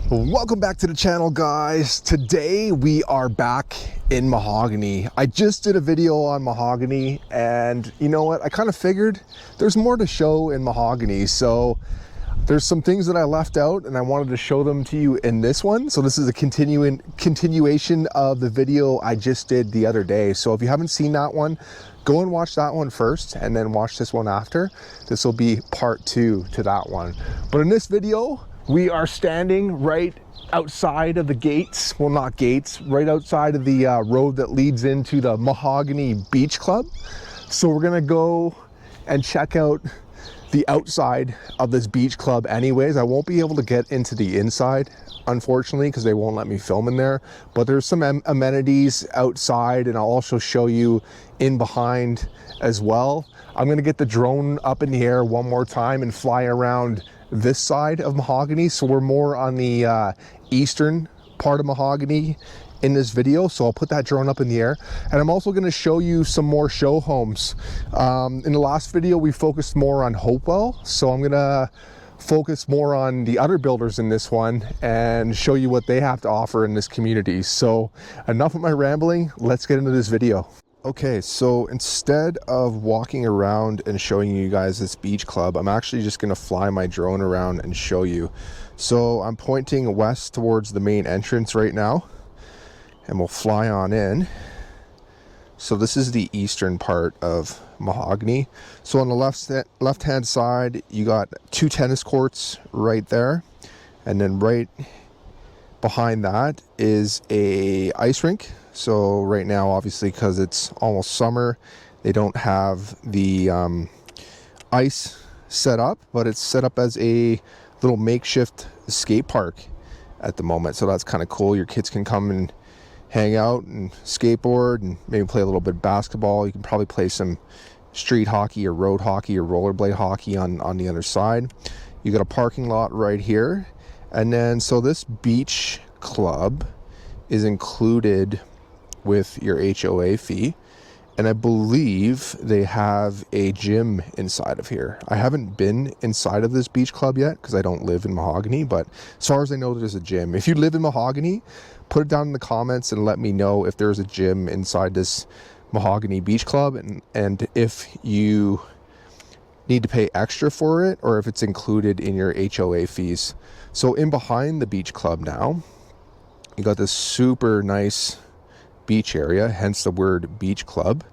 Welcome back to the channel, guys. Today we are back in Mahogany. I just did a video on Mahogany, and you know what, I kind of figured there's more to show in Mahogany, so there's some things that I left out and I wanted to show them to you in this one. So this is a continuation of the video I just did the other day. So if you haven't seen that one, go and watch that one first and then watch this one after. This will be part 2 to that one. But in this video, we are standing right outside of the gates. Well, not gates, right outside of the road that leads into the Mahogany Beach Club. So we're gonna go and check out the outside of this beach club anyways. I won't be able to get into the inside, unfortunately, because they won't let me film in there. But there's some amenities outside, and I'll also show you in behind as well. I'm gonna get the drone up in the air one more time and fly around this side of Mahogany, so we're more on the eastern part of Mahogany in this video. So I'll put that drone up in the air, and I'm also going to show you some more show homes. In the last video we focused more on Hopewell, so I'm gonna focus more on the other builders in this one and show you what they have to offer in this community. So enough of my rambling, let's get into this video. Okay, so instead of walking around and showing you guys this beach club, I'm actually just going to fly my drone around and show you. So I'm pointing west towards the main entrance right now, and we'll fly on in. So this is the eastern part of Mahogany. So on the left hand side, you got 2 tennis courts right there, and then right behind that is a ice rink. So right now, obviously, because it's almost summer, they don't have the ice set up, but it's set up as a little makeshift skate park at the moment. So that's kind of cool. Your kids can come and hang out and skateboard and maybe play a little bit of basketball. You can probably play some street hockey or road hockey or rollerblade hockey on the other side. You got a parking lot right here. And then, so this beach club is included with your HOA fee, and I believe they have a gym inside of here. I haven't been inside of this beach club yet because I don't live in Mahogany, but as far as I know, there's a gym. If you live in Mahogany, put it down in the comments and let me know if there's a gym inside this Mahogany Beach Club, and if you need to pay extra for it or if it's included in your HOA fees. So in behind the beach club now, you got this super nice beach area, hence the word beach club.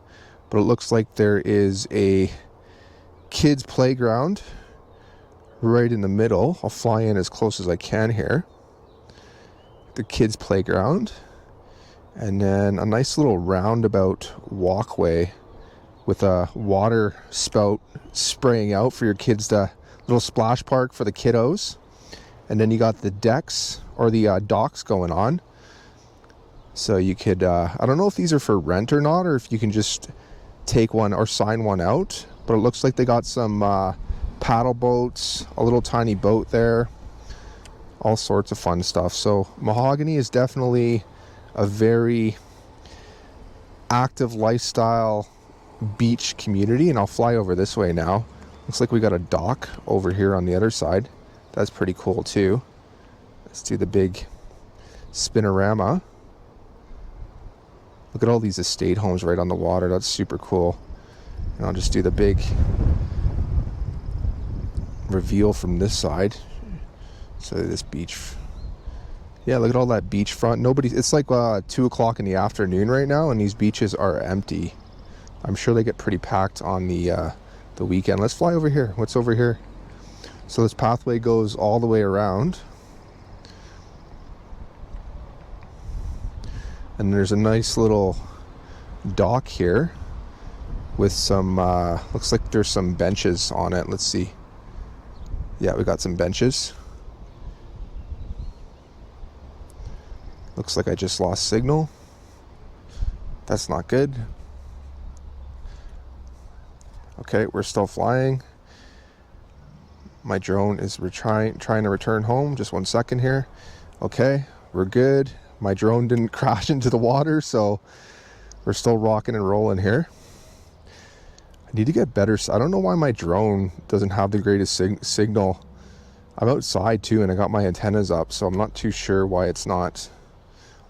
But it looks like there is a kids playground right in the middle. I'll fly in as close as I can here. The kids playground, and then a nice little roundabout walkway with a water spout spraying out for your kids, to little splash park for the kiddos. And then you got the decks or the docks going on. So you could, I don't know if these are for rent or not, or if you can just take one or sign one out. But it looks like they got some paddle boats, a little tiny boat there, all sorts of fun stuff. So Mahogany is definitely a very active lifestyle beach community. And I'll fly over this way now. Looks like we got a dock over here on the other side. That's pretty cool too. Let's do the big spinorama. Look at all these estate homes right on the water. That's super cool. And I'll just do the big reveal from this side. So this beach. Yeah, look at all that beachfront. Nobody. It's like 2 o'clock in the afternoon right now, and these beaches are empty. I'm sure they get pretty packed on the weekend. Let's fly over here. What's over here? So this pathway goes all the way around. And there's a nice little dock here with some, looks like there's some benches on it. Let's see. Yeah, we got some benches. Looks like I just lost signal. That's not good. Okay, we're still flying. My drone is trying to return home. Just 1 second here. Okay, we're good. My drone didn't crash into the water, so we're still rocking and rolling here. I need to get better. I don't know why my drone doesn't have the greatest signal I'm outside too, and I got my antennas up, so I'm not too sure why it's not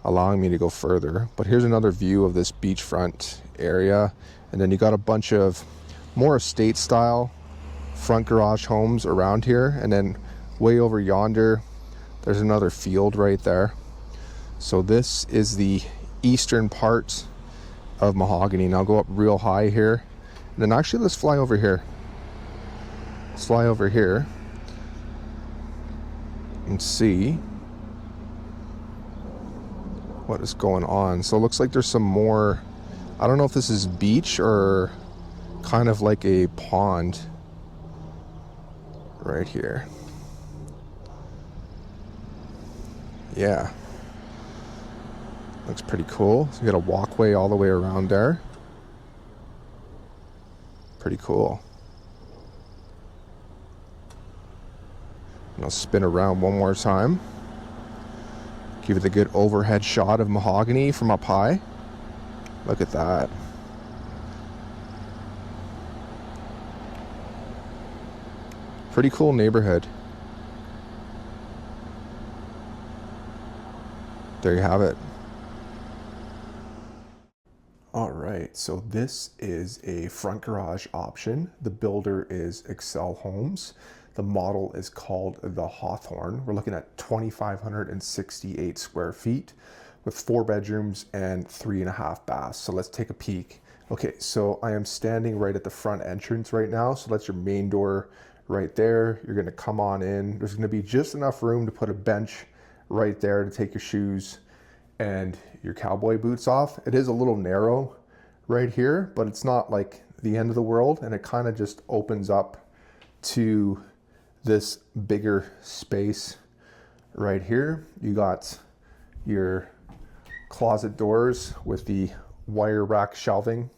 allowing me to go further. But here's another view of this beachfront area, and then you got a bunch of more estate style front garage homes around here, and then way over yonder there's another field right there. So this is the eastern part of Mahogany. Now I'll go up real high here, and then actually let's fly over here. Let's fly over here and see what is going on. So it looks like there's some more, I don't know if this is beach or kind of like a pond right here. Yeah, looks pretty cool. So you got a walkway all the way around there. Pretty cool. And I'll spin around one more time. Give it a good overhead shot of Mahogany from up high. Look at that. Pretty cool neighborhood. There you have it. All right, so this is a front garage option. The builder is Excel Homes. The model is called the Hawthorne. We're looking at 2,568 square feet with 4 bedrooms and 3.5 baths. So let's take a peek. Okay, so I am standing right at the front entrance right now. So that's your main door right there. You're gonna come on in. There's gonna be just enough room to put a bench right there to take your shoes and your cowboy boots off. It is a little narrow right here, but it's not like the end of the world, and it kind of just opens up to this bigger space right here. You got your closet doors with the wire rack shelving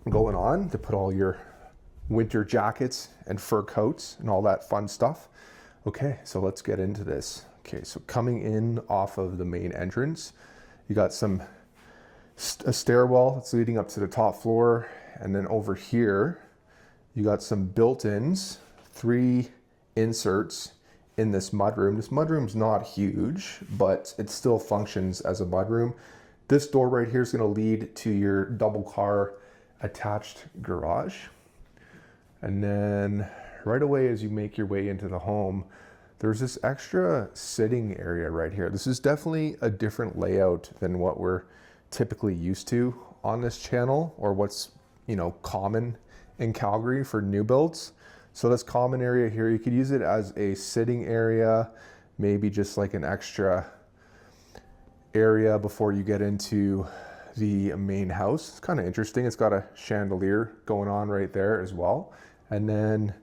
going on to put all your winter jackets and fur coats and all that fun stuff. Okay, so let's get into this. Okay, so coming in off of the main entrance, you got a stairwell that's leading up to the top floor, and then over here you got some built-ins, 3 inserts in this mudroom. This mudroom's not huge, but it still functions as a mudroom. This door right here is going to lead to your double car attached garage. And then right away as you make your way into the home, there's this extra sitting area right here. This is definitely a different layout than what we're typically used to on this channel, or what's, you know, common in Calgary for new builds. So this common area here, you could use it as a sitting area, maybe just like an extra area before you get into the main house. It's kind of interesting. It's got a chandelier going on right there as well. And then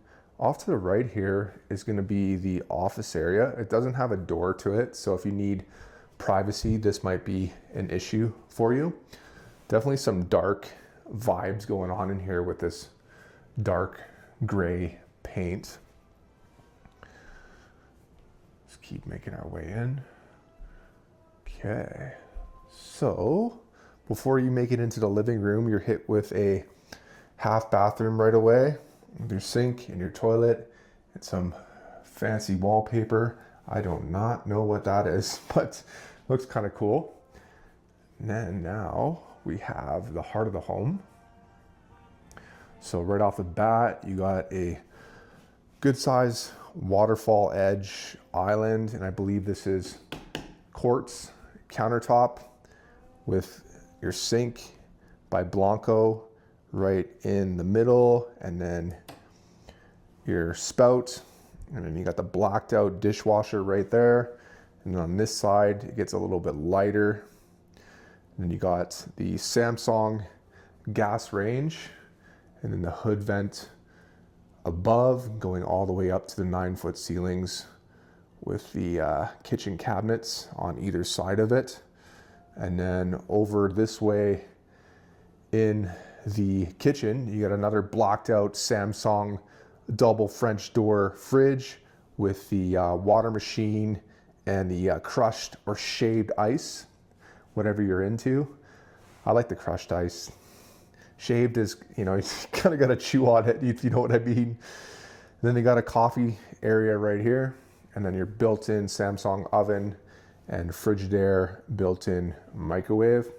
off to the right here is going to be the office area. It doesn't have a door to it, so if you need privacy, this might be an issue for you. Definitely some dark vibes going on in here with this dark gray paint. Just keep making our way in. Okay, so before you make it into the living room, you're hit with a half bathroom right away with your sink and your toilet and some fancy wallpaper. I do not know what that is, but looks kind of cool. And then now we have the heart of the home. So right off the bat, you got a good size waterfall edge island, and I believe this is quartz countertop with your sink by Blanco right in the middle, and then your spout, and then you got the blacked out dishwasher right there. And on this side, it gets a little bit lighter. And then you got the Samsung gas range, and then the hood vent above, going all the way up to the 9-foot ceilings with the kitchen cabinets on either side of it. And then over this way in the kitchen, you got another blacked out Samsung double French door fridge with the water machine and the crushed or shaved ice, whatever you're into. I like the crushed ice. Shaved is, you know, you kind of got to chew on it, if you know what I mean. And then they got a coffee area right here, and then your built-in Samsung oven and Frigidaire built-in microwave.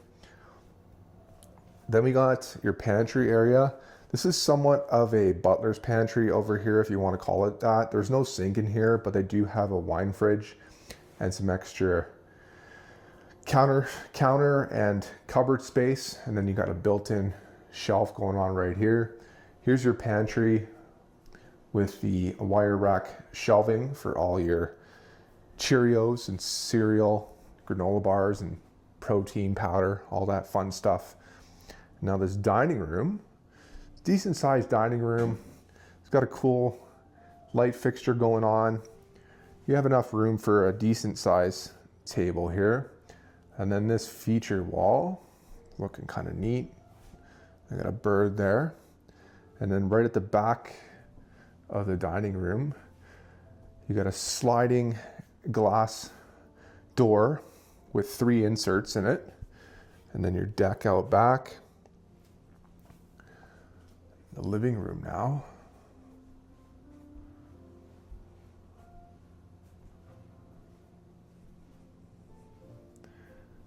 Then we got your pantry area. This is somewhat of a butler's pantry over here, if you want to call it that. There's no sink in here, but they do have a wine fridge and some extra counter and cupboard space. And then you got a built-in shelf going on right here. Here's your pantry with the wire rack shelving for all your Cheerios and cereal, granola bars and protein powder, all that fun stuff. Now this dining room, decent sized dining room. It's got a cool light fixture going on. You have enough room for a decent size table here. And then this feature wall, looking kind of neat. I got a bird there. And then right at the back of the dining room, you got a sliding glass door with 3 inserts in it. And then your deck out back. The living room now.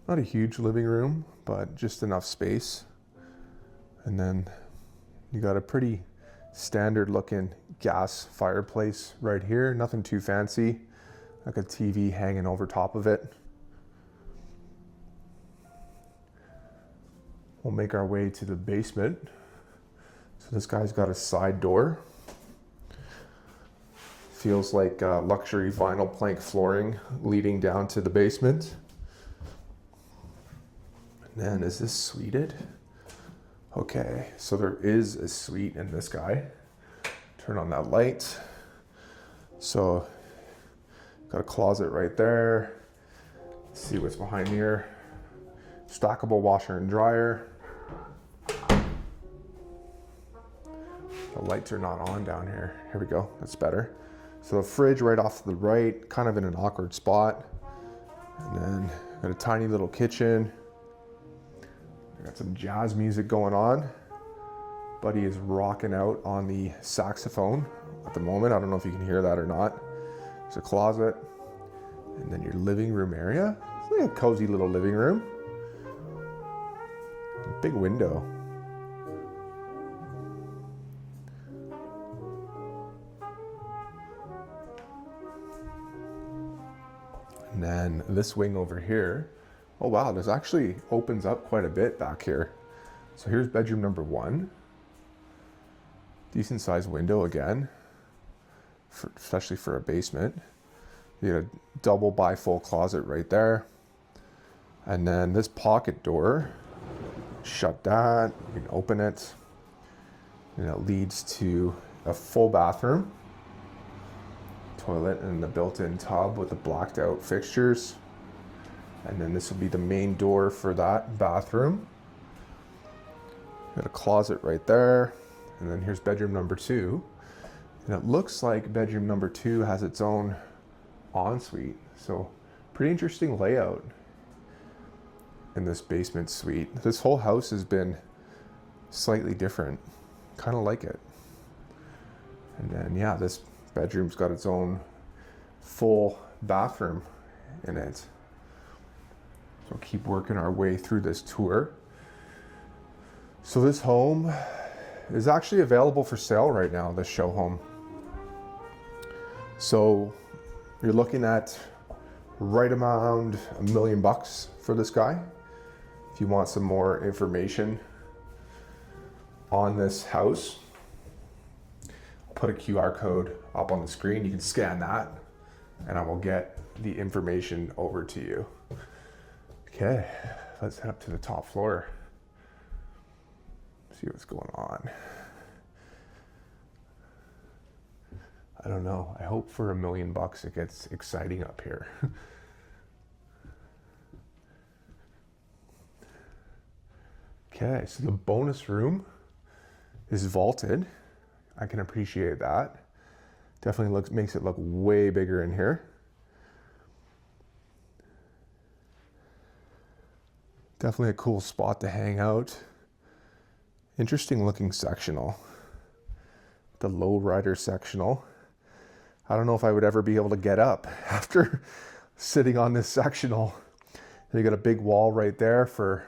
Not a huge living room, but just enough space. And then you got a pretty standard looking gas fireplace right here. Nothing too fancy. Like a TV hanging over top of it. We'll make our way to the basement. So this guy's got a side door. Feels like luxury vinyl plank flooring leading down to the basement. And then is this suited? Okay, so there is a suite in this guy. Turn on that light. So got a closet right there. Let's see what's behind here. Stackable washer and dryer. The lights are not on down here. Here we go, that's better. So the fridge right off to the right, kind of in an awkward spot. And then got a tiny little kitchen. I got some jazz music going on. Buddy is rocking out on the saxophone at the moment. I don't know if you can hear that or not. There's a closet. And then your living room area. It's like a cozy little living room. A big window. And then this wing over here, oh wow, this actually opens up quite a bit back here. So here's bedroom number 1. Decent sized window again, especially for a basement. You got a double bifold closet right there. And then this pocket door, shut that, you can open it. And it leads to a full bathroom. Toilet and the built-in tub with the blacked out fixtures. And then this will be the main door for that bathroom. Got a closet right there. And then here's bedroom number 2. And it looks like bedroom number 2 has its own ensuite. So pretty interesting layout in this basement suite. This whole house has been slightly different. Kind of like it. And then yeah, this bedroom's got its own full bathroom in it. So we'll keep working our way through this tour. So this home is actually available for sale right now, this show home. So you're looking at right around $1 million for this guy. If you want some more information on this house, I'll put a QR code up on the screen. You can scan that and I will get the information over to you. Okay, let's head up to the top floor. See what's going on. I don't know. I hope for $1 million it gets exciting up here. Okay, so the bonus room is vaulted. I can appreciate that. Definitely makes it look way bigger in here. Definitely a cool spot to hang out. Interesting looking sectional. The lowrider sectional. I don't know if I would ever be able to get up after sitting on this sectional. You got a big wall right there for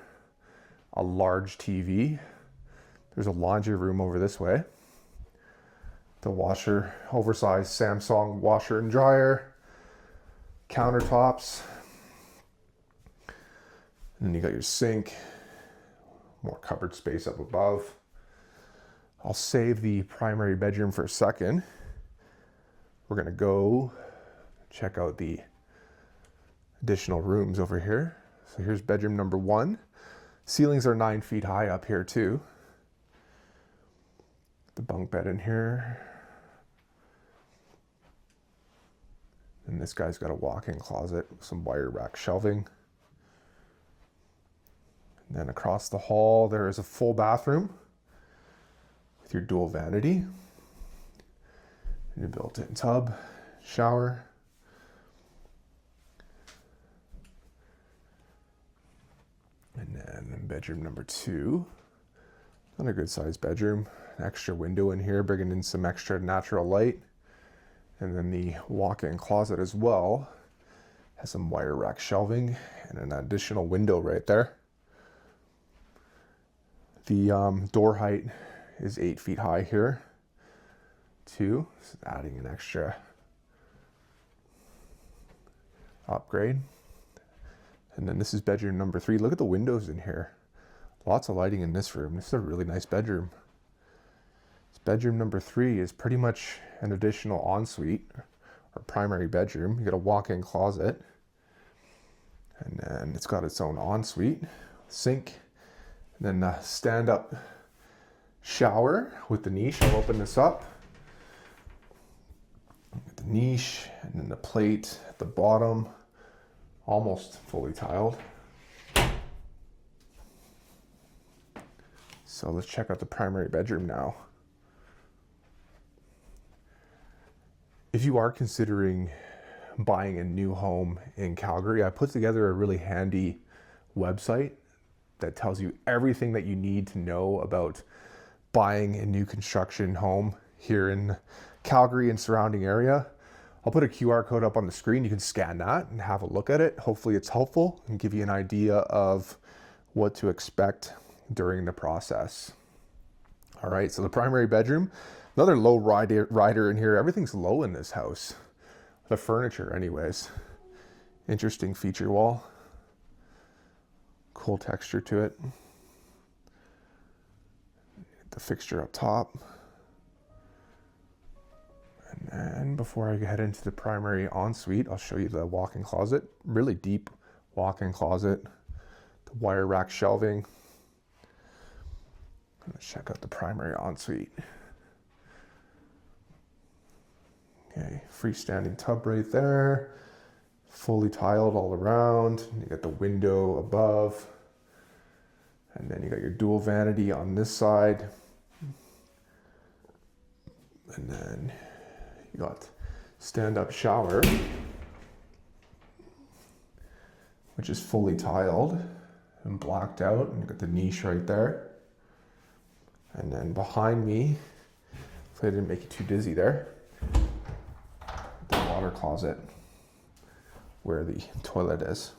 a large TV. There's a laundry room over this way. The washer, oversized Samsung washer and dryer, countertops. And then you got your sink, more cupboard space up above. I'll save the primary bedroom for a second. We're gonna go check out the additional rooms over here. So here's bedroom number 1. Ceilings are 9 feet high up here too. The bunk bed in here. And this guy's got a walk-in closet, some wire rack shelving. And then across the hall, there is a full bathroom with your dual vanity. And your built-in tub, shower. And then in bedroom number 2, another good sized bedroom. An extra window in here, bringing in some extra natural light. And then the walk-in closet as well has some wire rack shelving and an additional window right there. The door height is 8 feet high here too, so adding an extra upgrade. And then this is bedroom number 3. Look at the windows in here. Lots of lighting in this room. This is a really nice bedroom. This bedroom number 3 is pretty much an additional ensuite or primary bedroom. You got a walk-in closet, and then it's got its own ensuite, sink, and then a stand-up shower with the niche. I'll open this up. Get the niche, and then the plate at the bottom, almost fully tiled. So let's check out the primary bedroom now. If you are considering buying a new home in Calgary, I put together a really handy website that tells you everything that you need to know about buying a new construction home here in Calgary and surrounding area. I'll put a QR code up on the screen. You can scan that and have a look at it. Hopefully it's helpful and give you an idea of what to expect during the process. All right, so the primary bedroom, another low rider in here. Everything's low in this house. The furniture anyways. Interesting feature wall. Cool texture to it. The fixture up top. And then before I head into the primary ensuite, I'll show you the walk-in closet. Really deep walk-in closet. The wire rack shelving. Let's check out the primary ensuite. Okay, freestanding tub right there. Fully tiled all around. You got the window above. And then you got your dual vanity on this side. And then you got stand-up shower, which is fully tiled and blacked out. And you got the niche right there. And then behind me, hopefully I didn't make you too dizzy there, the water closet where the toilet is.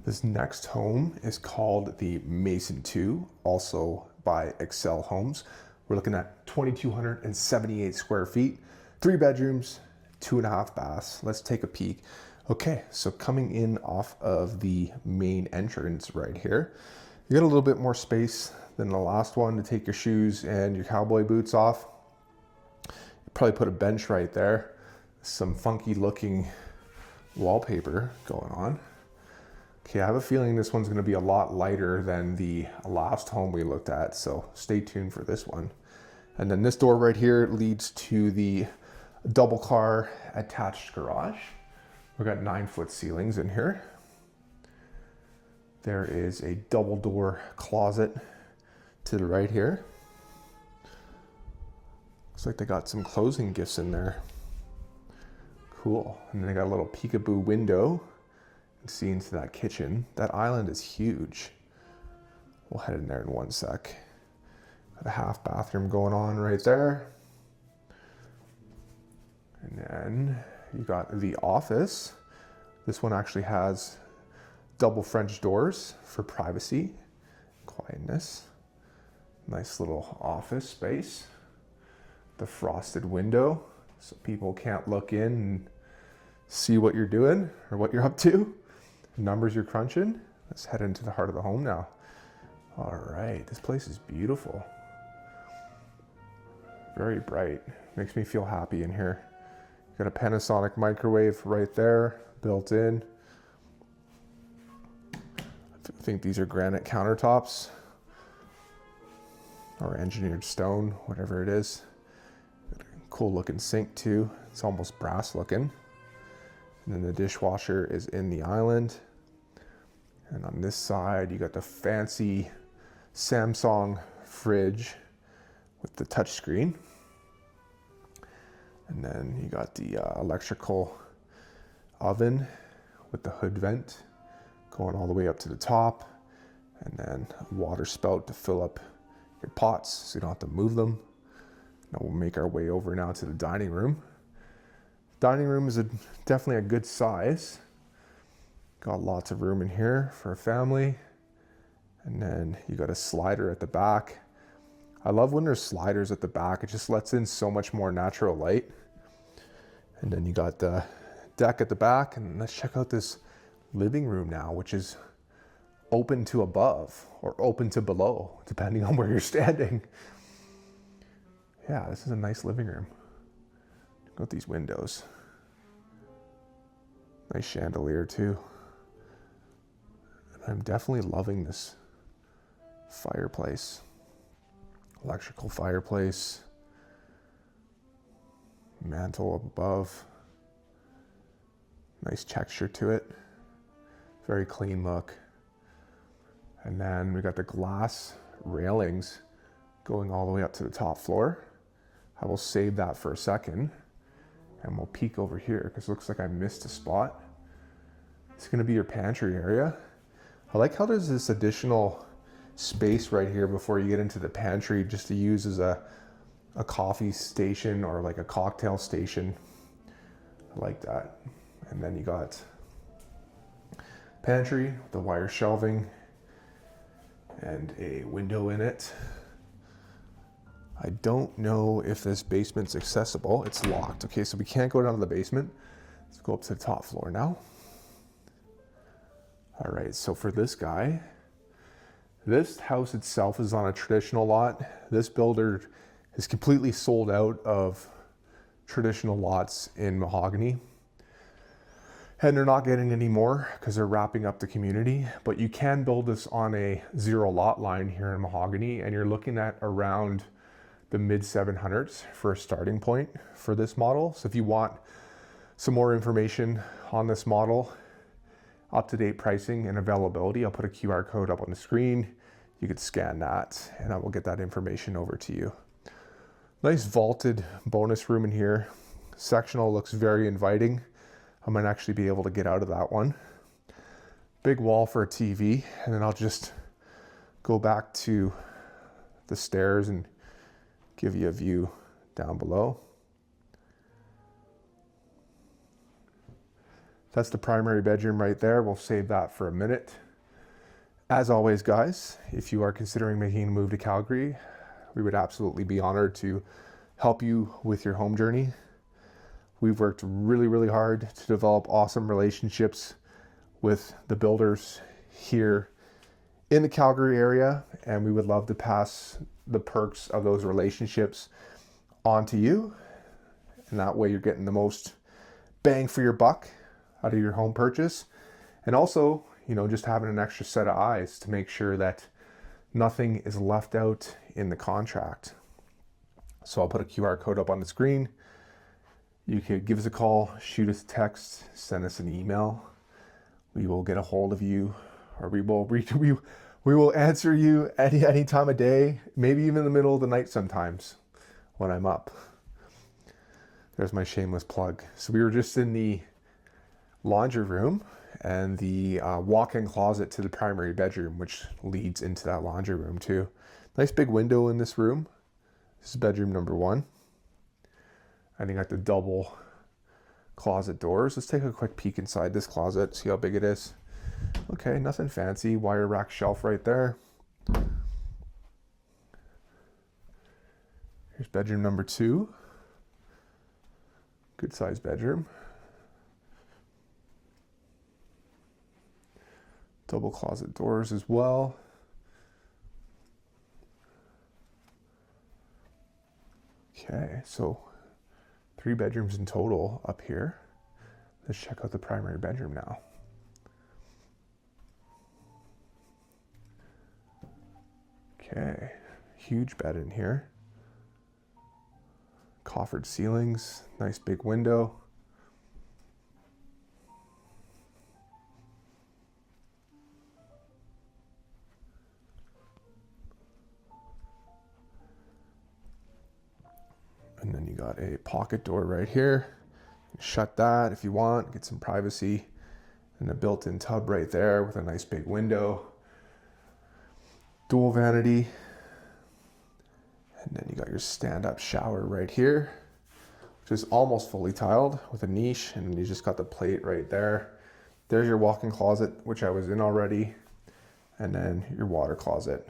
This next home is called the Mason 2, also by Excel Homes. We're looking at 2,278 square feet, 3 bedrooms, 2.5 baths. Let's take a peek. Okay, so coming in off of the main entrance right here, you got a little bit more space than the last one to take your shoes and your cowboy boots off. You probably put a bench right there. Some funky looking wallpaper going on. Okay, I have a feeling this one's gonna be a lot lighter than the last home we looked at, so stay tuned for this one. And then this door right here leads to the double car attached garage. We've got 9-foot ceilings in here. There is a double door closet to the right here. Looks like they got some closing gifts in there. Cool. And then they got a little peekaboo window and see into that kitchen. That island is huge. We'll head in there in one sec. Got a half bathroom going on right there. And then you got the office. This one actually has double French doors for privacy, quietness. Nice little office space. The frosted window, so people can't look in and see what you're doing or what you're up to, numbers you're crunching. Let's head into the heart of the home now. All right, this place is beautiful. Very bright, makes me feel happy in here. Got a Panasonic microwave right there, built in. I think these are granite countertops or engineered stone, whatever it is. Cool looking sink too. It's almost brass looking. And then the dishwasher is in the island. And on this side, you got the fancy Samsung fridge with the touchscreen. And then you got the electrical oven with the hood vent going all the way up to the top. And then a water spout to fill up your pots so you don't have to move them. Now we'll make our way over now to the dining room. Dining room is definitely a good size. Got lots of room in here for a family. And then you got a slider at the back. I love when there's sliders at the back. It just lets in so much more natural light. And then you got the deck at the back. And let's check out this living room now, which is open to above or open to below, depending on where you're standing. Yeah, this is a nice living room. Got these windows. Nice chandelier too. I'm definitely loving this fireplace. Electrical fireplace. Mantle above. Nice texture to it. Very clean look. And then we got the glass railings going all the way up to the top floor. I will save that for a second and we'll peek over here because it looks like I missed a spot. It's gonna be your pantry area. I like how there's this additional space right here before you get into the pantry just to use as a coffee station or like a cocktail station. I like that. And then you got pantry, the wire shelving, and a window in it. I don't know if this basement's accessible. It's locked. Okay, so we can't go down to the basement. Let's go up to the top floor now. All right, so for this guy, this house itself is on a traditional lot. This builder is completely sold out of traditional lots in Mahogany. And they're not getting any more because they're wrapping up the community. But you can build this on a zero lot line here in Mahogany, and you're looking at around the mid 700s for a starting point for this model. So if you want some more information on this model, up-to-date pricing and availability, I'll put a QR code up on the screen. You could scan that and I will get that information over to you. Nice vaulted bonus room in here. Sectional looks very inviting. I might actually be able to get out of that one. Big wall for a TV, and then I'll just go back to the stairs and give you a view down below. That's the primary bedroom right there. We'll save that for a minute. As always, guys, if you are considering making a move to Calgary, we would absolutely be honored to help you with your home journey. We've worked really, really hard to develop awesome relationships with the builders here in the Calgary area, and we would love to pass the perks of those relationships on to you. And that way you're getting the most bang for your buck out of your home purchase. And also, you know, just having an extra set of eyes to make sure that nothing is left out in the contract. So I'll put a QR code up on the screen. You could give us a call, shoot us a text, send us an email. We will get a hold of you, or we will answer you any time of day, maybe even in the middle of the night sometimes when I'm up. There's my shameless plug. So we were just in the laundry room and the walk-in closet to the primary bedroom, which leads into that laundry room too. Nice big window in this room. This is bedroom number 1. And you got the double closet doors. Let's take a quick peek inside this closet, see how big it is. Okay, nothing fancy. Wire rack shelf right there. Here's bedroom number 2. Good sized bedroom. Double closet doors as well. Okay, so 3 bedrooms in total up here. Let's check out the primary bedroom now. Okay, huge bed in here. Coffered ceilings, nice big window. And then you got a pocket door right here. Shut that if you want, get some privacy. And a built-in tub right there with a nice big window. Dual vanity. And then you got your stand-up shower right here, which is almost fully tiled with a niche, and you just got the plate right there. There's your walk-in closet, which I was in already, and then your water closet.